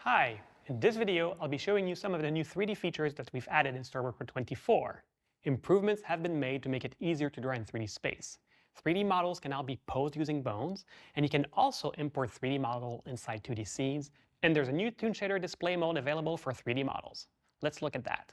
Hi! In this video, I'll be showing you some of the new 3D features that we've added in Storyboard Pro 24. Improvements have been made to make it easier to draw in 3D space. 3D models can now be posed using bones, and you can also import 3D model inside 2D scenes, and there's a new Toon Shader display mode available for 3D models. Let's look at that.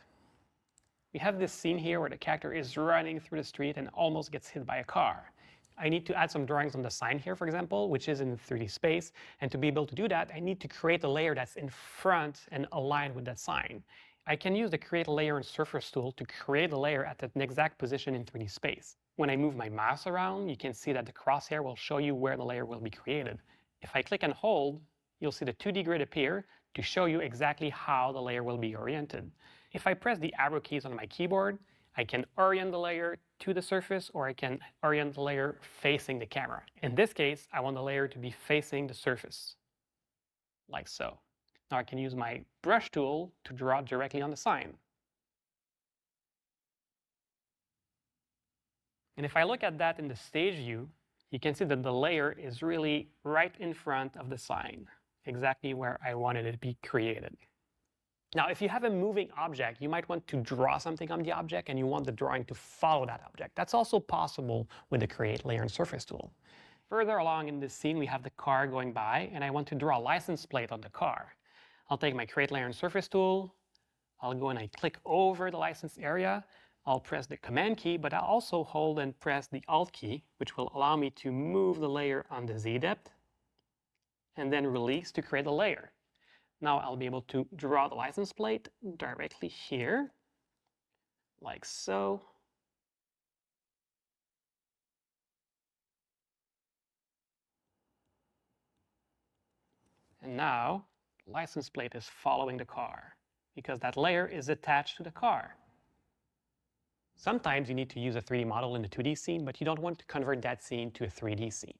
We have this scene here where the character is running through the street and almost gets hit by a car. I need to add some drawings on the sign here, for example, which is in 3D space. And to be able to do that, I need to create a layer that's in front and aligned with that sign. I can use the Create Layer and Surface tool to create a layer at an exact position in 3D space. When I move my mouse around, you can see that the crosshair will show you where the layer will be created. If I click and hold, you'll see the 2D grid appear to show you exactly how the layer will be oriented. If I press the arrow keys on my keyboard, I can orient the layer to the surface, or I can orient the layer facing the camera. In this case, I want the layer to be facing the surface, like so. Now I can use my brush tool to draw directly on the sign. And if I look at that in the stage view, you can see that the layer is really right in front of the sign, exactly where I wanted it to be created. Now, if you have a moving object, you might want to draw something on the object and you want the drawing to follow that object. That's also possible with the Create Layer and Surface tool. Further along in this scene, we have the car going by, and I want to draw a license plate on the car. I'll take my Create Layer and Surface tool. I'll go and I click over the license area. I'll press the Command key, but I'll also hold and press the Alt key, which will allow me to move the layer on the Z depth and then release to create a layer. Now I'll be able to draw the license plate directly here, like so. And now the license plate is following the car because that layer is attached to the car. Sometimes you need to use a 3D model in a 2D scene, but you don't want to convert that scene to a 3D scene.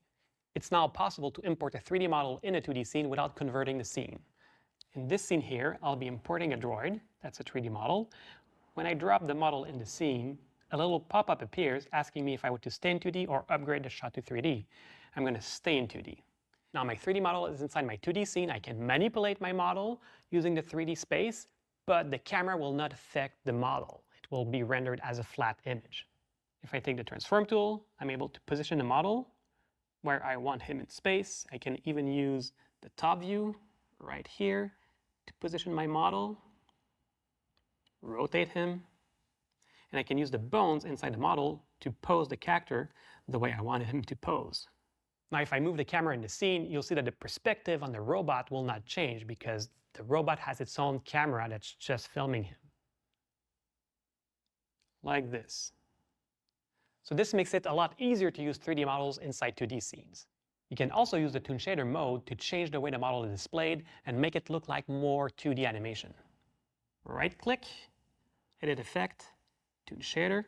It's now possible to import a 3D model in a 2D scene without converting the scene. In this scene here, I'll be importing a droid, that's a 3D model. When I drop the model in the scene, a little pop-up appears asking me if I want to stay in 2D or upgrade the shot to 3D. I'm going to stay in 2D. Now my 3D model is inside my 2D scene. I can manipulate my model using the 3D space, but the camera will not affect the model. It will be rendered as a flat image. If I take the Transform tool, I'm able to position the model where I want him in space. I can even use the top view right here to position my model, rotate him, and I can use the bones inside the model to pose the character the way I wanted him to pose. Now if I move the camera in the scene, you'll see that the perspective on the robot will not change because the robot has its own camera that's just filming him. Like this. So this makes it a lot easier to use 3D models inside 2D scenes. You can also use the Toon Shader mode to change the way the model is displayed and make it look like more 2D animation. Right-click, Edit Effect, Toon Shader,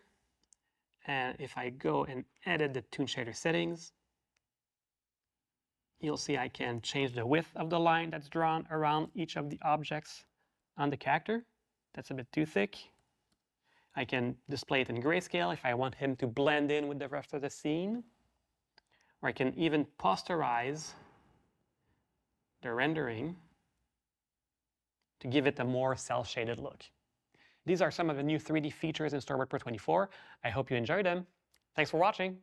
and if I go and edit the Toon Shader settings, you'll see I can change the width of the line that's drawn around each of the objects on the character. That's a bit too thick. I can display it in grayscale if I want him to blend in with the rest of the scene. Or I can even posterize the rendering to give it a more cel-shaded look. These are some of the new 3D features in Storyboard Pro 24. I hope you enjoyed them. Thanks for watching.